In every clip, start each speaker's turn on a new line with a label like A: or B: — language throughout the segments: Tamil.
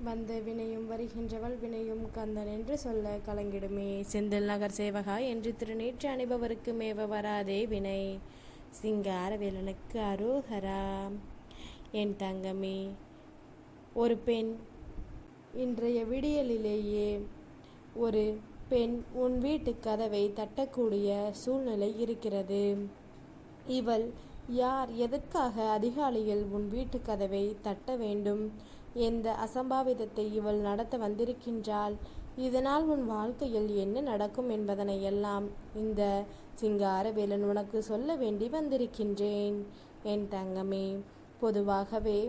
A: வந்த வினையும் வருகின்றவள் வினையும் கந்தன் என்று சொல்ல கலங்கிடுமே. செந்தில் நகர் சேவகா என்று திருநீற்று அணிபவருக்கு மேவ வராதே வினை. சிங்காரவேலனுக்கு அரோகரா. என் தங்கமே, ஒரு பெண் இன்றைய விடியலிலேயே ஒரு பெண் உன் வீட்டு கதவை தட்டக்கூடிய சூழ்நிலை இருக்கிறது. இவள் யார்? எதற்காக அதிகாலையில் உன் வீட்டு கதவை தட்ட வேண்டும்? எந்த அசம்பாவிதத்தை இவள் நடத்த வந்திருக்கின்றாள்? இதனால் உன் வாழ்க்கையில் என்ன நடக்கும் என்பதனை எல்லாம் இந்த சிங்காரவேலன் உனக்கு சொல்ல வேண்டி வந்திருக்கின்றேன். என் தங்கமே, பொதுவாகவே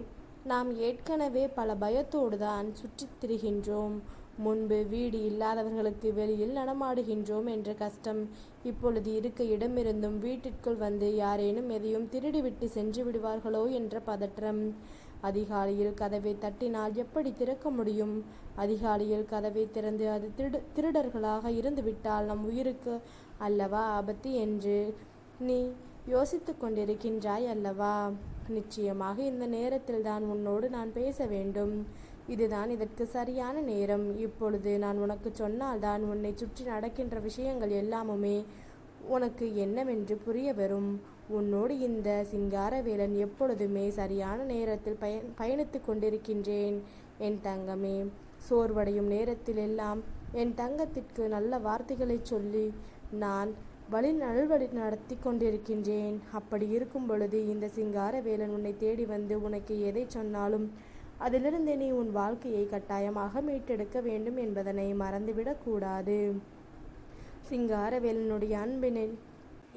A: நாம் ஏற்கனவே பல பயத்தோடு தான் சுற்றித் திரிகின்றோம். முன்பு வீடு இல்லாதவர்களுக்கு வெளியில் நடமாடுகின்றோம் என்ற கஷ்டம் இப்பொழுது இருக்க இடமிருந்தும் வீட்டிற்குள் வந்து யாரேனும் எதையும் திருடிவிட்டு சென்று விடுவார்களோ என்ற பதற்றம். அதிகாலையில் கதவை தட்டினால் எப்படி திறக்க முடியும்? அதிகாலையில் கதவை திறந்து அது திருடர்களாக இருந்துவிட்டால் நம் உயிருக்கு அல்லவா ஆபத்து என்று நீ யோசித்து கொண்டிருக்கின்றாய் அல்லவா? நிச்சயமாக இந்த நேரத்தில் தான் உன்னோடு நான் பேச வேண்டும். இதுதான் இதற்கு சரியான நேரம். இப்பொழுது நான் உனக்கு சொன்னால்தான் உன்னை சுற்றி நடக்கின்ற விஷயங்கள் எல்லாமுமே உனக்கு என்னவென்று புரிய வரும். உன்னோடு இந்த சிங்காரவேலன் எப்பொழுதுமே சரியான நேரத்தில் பயணித்து கொண்டிருக்கின்றேன். என் தங்கமே, சோர்வடையும் நேரத்தில் எல்லாம் என் தங்கத்திற்கு நல்ல வார்த்தைகளை சொல்லி நான் நல்வழி நடத்தி கொண்டிருக்கின்றேன். அப்படி இருக்கும் பொழுது இந்த சிங்காரவேலன் உன்னை தேடி வந்து உனக்கு எதை சொன்னாலும் அதிலிருந்து நீ உன் வாழ்க்கையை கட்டாயமாக மீட்டெடுக்க வேண்டும் என்பதனை மறந்துவிடக்கூடாது. சிங்காரவேலனுடைய அன்பினில்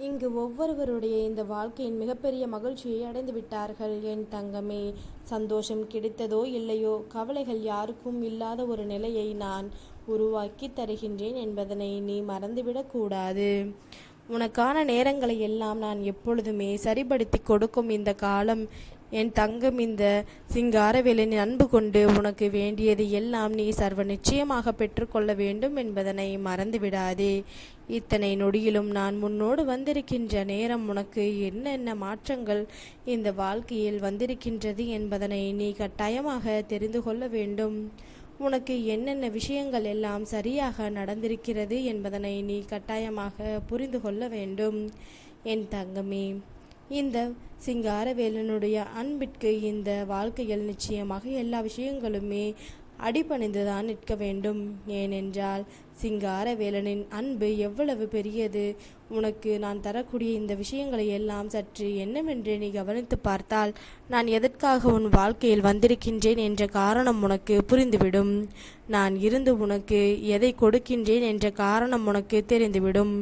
A: இங்கு ஒவ்வொருவருடைய இந்த வாழ்க்கையின் மிகப்பெரிய மகிழ்ச்சியை அடைந்து விட்டார்கள். என் தங்கமே, சந்தோஷம் கிடைத்ததோ இல்லையோ, கவலைகள் யாருக்கும் இல்லாத ஒரு நிலையை நான் உருவாக்கி தருகின்றேன் என்பதனை நீ மறந்துவிடக்கூடாது. உனக்கான நேரங்களை எல்லாம் நான் எப்பொழுதுமே சரிபடுத்தி கொடுக்கும் இந்த காலம். என் தங்கம், இந்த சிங்காரவேலனின் அன்பு கொண்டு உனக்கு வேண்டியது எல்லாம் நீ சர்வ நிச்சயமாக பெற்றுக்கொள்ள வேண்டும் என்பதனை மறந்துவிடாதே. இத்தனை நொடியிலும் நான் முன்னோடு வந்திருக்கின்ற நேரம் உனக்கு என்னென்ன மாற்றங்கள் இந்த வாழ்க்கையில் வந்திருக்கின்றது என்பதனை நீ கட்டாயமாக தெரிந்து கொள்ள வேண்டும். உனக்கு என்னென்ன விஷயங்கள் எல்லாம் சரியாக நடந்திருக்கிறது என்பதனை நீ கட்டாயமாக புரிந்து கொள்ள வேண்டும். என் தங்கமே, இந்த சிங்காரவேலனுடைய அன்பிற்கு இந்த வாழ்க்கையில் நிச்சயமாக எல்லா விஷயங்களுமே அடிபணிந்துதான் நிற்க வேண்டும். ஏனென்றால் சிங்காரவேலனின் அன்பு எவ்வளவு பெரியது. உனக்கு நான் தரக்கூடிய இந்த விஷயங்களை எல்லாம் சற்று என்னவென்று நீ கவனித்து பார்த்தால் நான் எதற்காக உன் வாழ்க்கையில் வந்திருக்கின்றேன் என்ற காரணம் உனக்கு புரிந்துவிடும். நான் இருந்து உனக்கு எதை கொடுக்கின்றேன் என்ற காரணம் உனக்கு தெரிந்துவிடும்.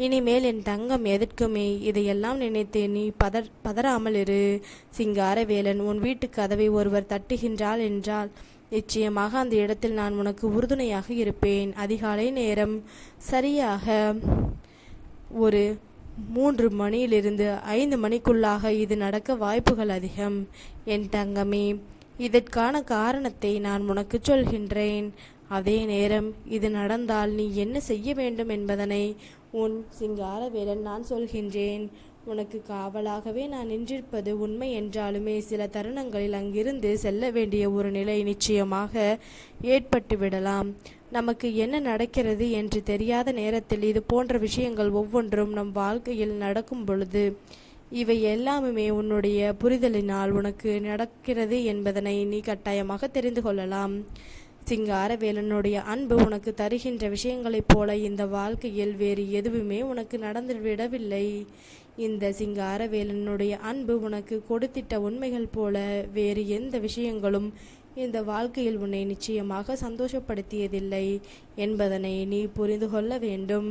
A: இனிமேல் என் தங்கம், எதற்குமே இதையெல்லாம் நினைத்து நீ பதறாமல் இரு. சிங்காரவேலன் உன் வீட்டு கதவை ஒருவர் தட்டுகின்றாள் என்றால் நிச்சயமாக அந்த இடத்தில் நான் உனக்கு உறுதுணையாக இருப்பேன். அதிகாலை நேரம் சரியாக ஒரு 3 மணியிலிருந்து 5 மணிக்குள்ளாக இது நடக்க வாய்ப்புகள் அதிகம். என் தங்கமே, இதற்கான காரணத்தை நான் உனக்கு சொல்கின்றேன். அதே நேரம் இது நடந்தால் நீ என்ன செய்ய வேண்டும் என்பதனை உன் சிங்காரவேலன் நான் சொல்கின்றேன். உனக்கு காவலாகவே நான் நின்றிருப்பது உண்மை என்றாலுமே சில தருணங்களில் அங்கிருந்து செல்ல வேண்டிய ஒரு நிலை நிச்சயமாக ஏற்பட்டுவிடலாம். நமக்கு என்ன நடக்கிறது என்று தெரியாத நேரத்தில் இது போன்ற விஷயங்கள் ஒவ்வொன்றும் நம் வாழ்க்கையில் நடக்கும் பொழுது இவை எல்லாமுமே உன்னுடைய புரிதலினால் உனக்கு நடக்கிறது என்பதனை நீ கட்டாயமாக தெரிந்து கொள்ளலாம். சிங்காரவேலனுடைய அன்பு உனக்கு தருகின்ற விஷயங்களைப் போல இந்த வாழ்க்கையில் வேறு எதுவுமே உனக்கு நடந்துவிடவில்லை. இந்த சிங்காரவேலனுடைய அன்பு உனக்கு கொடுத்திட்ட உண்மைகள் போல வேறு எந்த விஷயங்களும் இந்த வாழ்க்கையில் உன்னை நிச்சயமாக சந்தோஷப்படுத்தியதில்லை என்பதனை நீ புரிந்து கொள்ள வேண்டும்.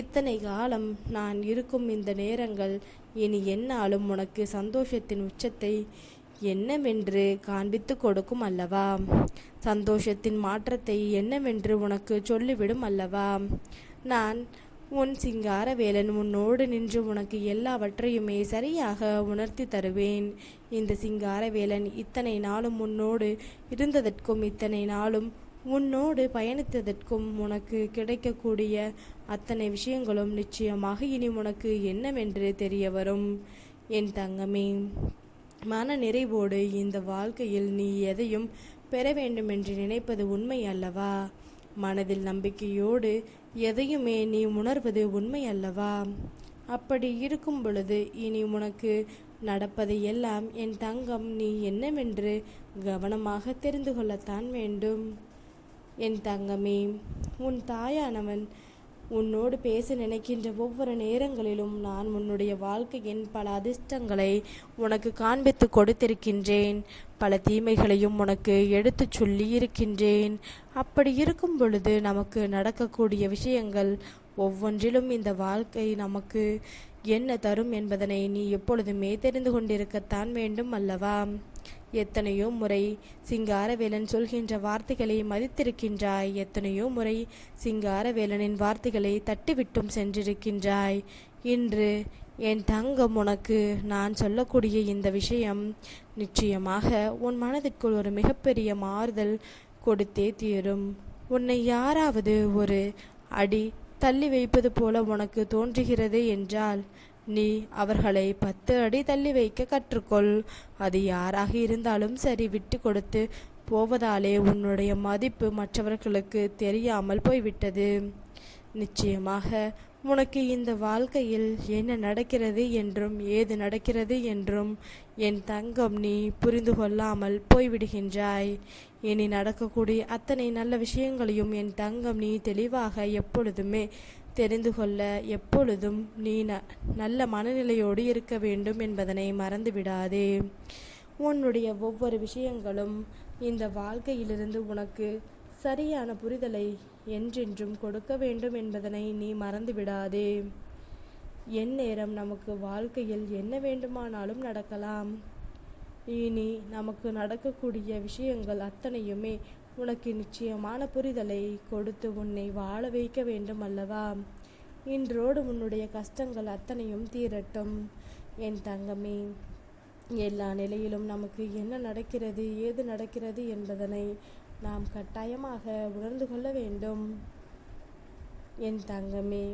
A: இத்தனை காலம் நான் இருக்கும் இந்த நேரங்கள் இனி என்னாலும் உனக்கு சந்தோஷத்தின் உச்சத்தை என்னவென்று காண்பித்து கொடுக்கும் அல்லவா? சந்தோஷத்தின் மாற்றத்தை என்னவென்று உனக்கு சொல்லிவிடும் அல்லவா? நான் உன் சிங்காரவேலன் உன்னோடு நின்று உனக்கு எல்லாவற்றையுமே சரியாக உணர்த்தி தருவேன். இந்த சிங்காரவேலன் இத்தனை நாளும் உன்னோடு இருந்ததற்கும் இத்தனை நாளும் உன்னோடு பயணித்ததற்கும் உனக்கு கிடைக்கக்கூடிய அத்தனை விஷயங்களும் நிச்சயமாக இனி உனக்கு என்னவென்று தெரிய வரும். என் தங்கமே, மன நிறைவோடு இந்த வாழ்க்கையில் நீ எதையும் பெற வேண்டும் என்று நினைப்பது உண்மை அல்லவா? மனதில் நம்பிக்கையோடு எதையுமே நீ உணர்வது உண்மை அல்லவா? அப்படி இருக்கும் பொழுது இனி உனக்கு நடப்பதை எல்லாம் என் தங்கம் நீ என்னவென்று கவனமாக தெரிந்து கொள்ளத்தான் வேண்டும். என் தங்கமே, உன் தாயானவன் உன்னோடு பேச நினைக்கின்ற ஒவ்வொரு நேரங்களிலும் நான் உன்னுடைய வாழ்க்கையின் பல அதிர்ஷ்டங்களை உனக்கு காண்பித்து கொடுத்திருக்கின்றேன். பல தீமைகளையும் உனக்கு எடுத்து சொல்லி இருக்கின்றேன். அப்படி இருக்கும் பொழுது நமக்கு நடக்கக்கூடிய விஷயங்கள் ஒவ்வொன்றிலும் இந்த வாழ்க்கை நமக்கு என்ன தரும் என்பதனை நீ எப்பொழுதுமே தெரிந்து கொண்டிருக்கத்தான் வேண்டும் அல்லவா? எத்தனையோ முறை சிங்காரவேலன் சொல்கின்ற வார்த்தைகளை மதித்திருக்கின்றாய். எத்தனையோ முறை சிங்காரவேலனின் வார்த்தைகளை தட்டிவிட்டும் சென்றிருக்கின்றாய். இன்று என் தங்கம், உனக்கு நான் சொல்லக்கூடிய இந்த விஷயம் நிச்சயமாக உன் மனதிற்குள் ஒரு மிகப்பெரிய மாறுதல் கொடுத்தே தீரும். உன்னை யாராவது ஒரு அடி தள்ளி வைப்பது போல உனக்கு தோன்றுகிறது என்றால் நீ அவர்களை 10 அடி தள்ளி வைக்க கற்றுக்கொள். அது யாராக இருந்தாலும் சரி, விட்டு கொடுத்து போவதாலே உன்னுடைய மதிப்பு மற்றவர்களுக்கு தெரியாமல் போய்விட்டது. நிச்சயமாக உனக்கு இந்த வாழ்க்கையில் என்ன நடக்கிறது என்றும் ஏது நடக்கிறது என்றும் என் தங்கம் நீ புரிந்து கொள்ளாமல் போய்விடுகின்றாய். இனி நடக்கக்கூடிய அத்தனை நல்ல விஷயங்களையும் என் தங்கம் நீ தெளிவாக எப்பொழுதுமே தெரிந்து கொள்ள எப்பொழுதும் நீ நல்ல மனநிலையோடு இருக்க வேண்டும் என்பதனை மறந்துவிடாதே. உன்னுடைய ஒவ்வொரு விஷயங்களும் இந்த வாழ்க்கையிலிருந்து உனக்கு சரியான புரிதலை என்றென்றும் கொடுக்க வேண்டும் என்பதனை நீ மறந்துவிடாதே. எந்நேரம் நமக்கு வாழ்க்கையில் என்ன வேண்டுமானாலும் நடக்கலாம். இனி நமக்கு நடக்கக்கூடிய விஷயங்கள் அத்தனையுமே உனக்கு நிச்சயமான புரிதலை கொடுத்து உன்னை வாழ வைக்க வேண்டும் அல்லவா? இன்றோடு உன்னுடைய கஷ்டங்கள் அத்தனையும் தீரட்டும். என் தங்கமே, எல்லா நிலையிலும் நமக்கு என்ன நடக்கிறது ஏது நடக்கிறது என்பதனை நாம் கட்டாயமாக உணர்ந்து கொள்ள வேண்டும். என் தங்கமே,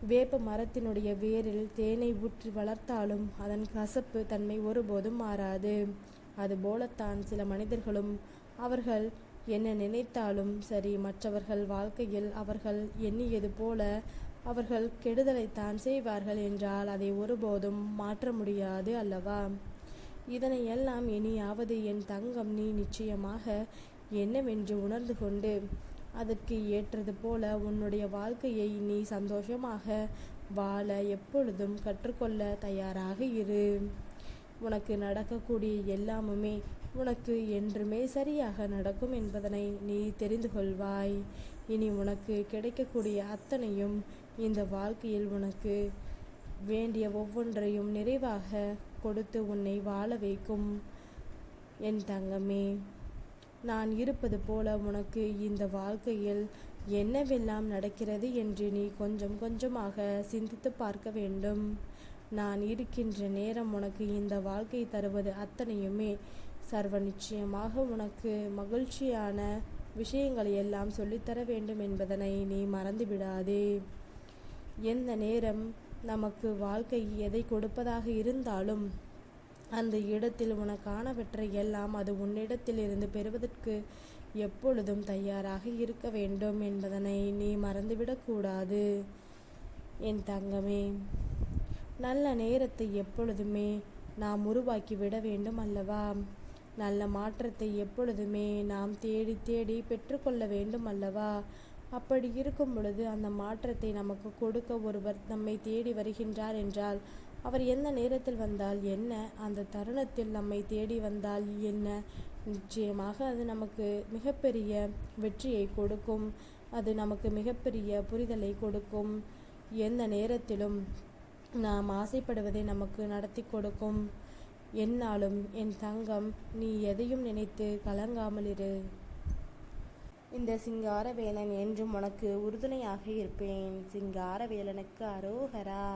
A: வேப்ப மரத்தினுடைய வேரில் தேனை ஊற்றி வளர்த்தாலும் அதன் கசப்பு தன்மை ஒருபோதும் மாறாது. அதுபோலத்தான் சில மனிதர்களும் அவர்கள் என்ன நினைத்தாலும் சரி, மற்றவர்கள் வாழ்க்கையில் அவர்கள் எண்ணியது போல அவர்கள் கெடுதலைத்தான் செய்வார்கள் என்றால் அதை ஒருபோதும் மாற்ற முடியாது அல்லவா? இதனையெல்லாம் இனியாவது என் தங்கம் நீ நிச்சயமாக என்னவென்று உணர்ந்து கொண்டு அதற்கு ஏற்றது போல உன்னுடைய வாழ்க்கையை நீ சந்தோஷமாக வாழ எப்பொழுதும் கற்றுக்கொள்ள தயாராக இரு. உனக்கு நடக்கக்கூடிய எல்லாமுமே உனக்கு என்றுமே சரியாக நடக்கும் என்பதனை நீ தெரிந்து கொள்வாய். இனி உனக்கு கிடைக்கக்கூடிய அத்தனையும் இந்த வாழ்க்கையில் உனக்கு வேண்டிய ஒவ்வொன்றையும் நிறைவாக கொடுத்து உன்னை வாழ வைக்கும். என் தங்கமே, நான் இருப்பது போல உனக்கு இந்த வாழ்க்கையில் என்னவெல்லாம் நடக்கிறது என்று நீ கொஞ்சம் கொஞ்சமாக சிந்தித்து பார்க்க வேண்டும். நான் இருக்கின்ற நேரம் உனக்கு இந்த வாழ்க்கை தருவது அத்தனையுமே சர்வ நிச்சயமாக உனக்கு மகிழ்ச்சியான விஷயங்களை எல்லாம் சொல்லித்தர வேண்டும் என்பதனை நீ மறந்துவிடாதே. எந்த நேரம் நமக்கு வாழ்க்கை எதை கொடுப்பதாக இருந்தாலும் அந்த இடத்தில் உனக்கானவற்றை எல்லாம் அது உன்னிடத்தில் இருந்து பெறுவதற்கு எப்பொழுதும் தயாராக இருக்க வேண்டும் என்பதனை நீ மறந்துவிடக்கூடாது. என் தங்கமே, நல்ல நேரத்தை எப்பொழுதுமே நாம் உருவாக்கி விட வேண்டும் அல்லவா? நல்ல மாற்றத்தை எப்பொழுதுமே நாம் தேடி தேடி பெற்றுக்கொள்ள வேண்டும் அல்லவா? அப்படி இருக்கும் பொழுது அந்த மாற்றத்தை நமக்கு கொடுக்க ஒருவர் நம்மை தேடி வருகின்றார் என்றால் அவர் எந்த நேரத்தில் வந்தால் என்ன, அந்த தருணத்தில் நம்மை தேடி வந்தால் என்ன, நிச்சயமாக அது நமக்கு மிகப்பெரிய வெற்றியை கொடுக்கும். அது நமக்கு மிகப்பெரிய புரிதலை கொடுக்கும். எந்த நேரத்திலும் நாம் ஆசைப்படுவதை நமக்கு நடத்தி கொடுக்கும். என்னாலும் என் தங்கம், நீ எதையும் நினைத்து கலங்காமல் இரு. இந்த சிங்காரவேலன் என்றும் உனக்கு உறுதுணையாக இருப்பேன். சிங்காரவேலனுக்கு அரோகரா.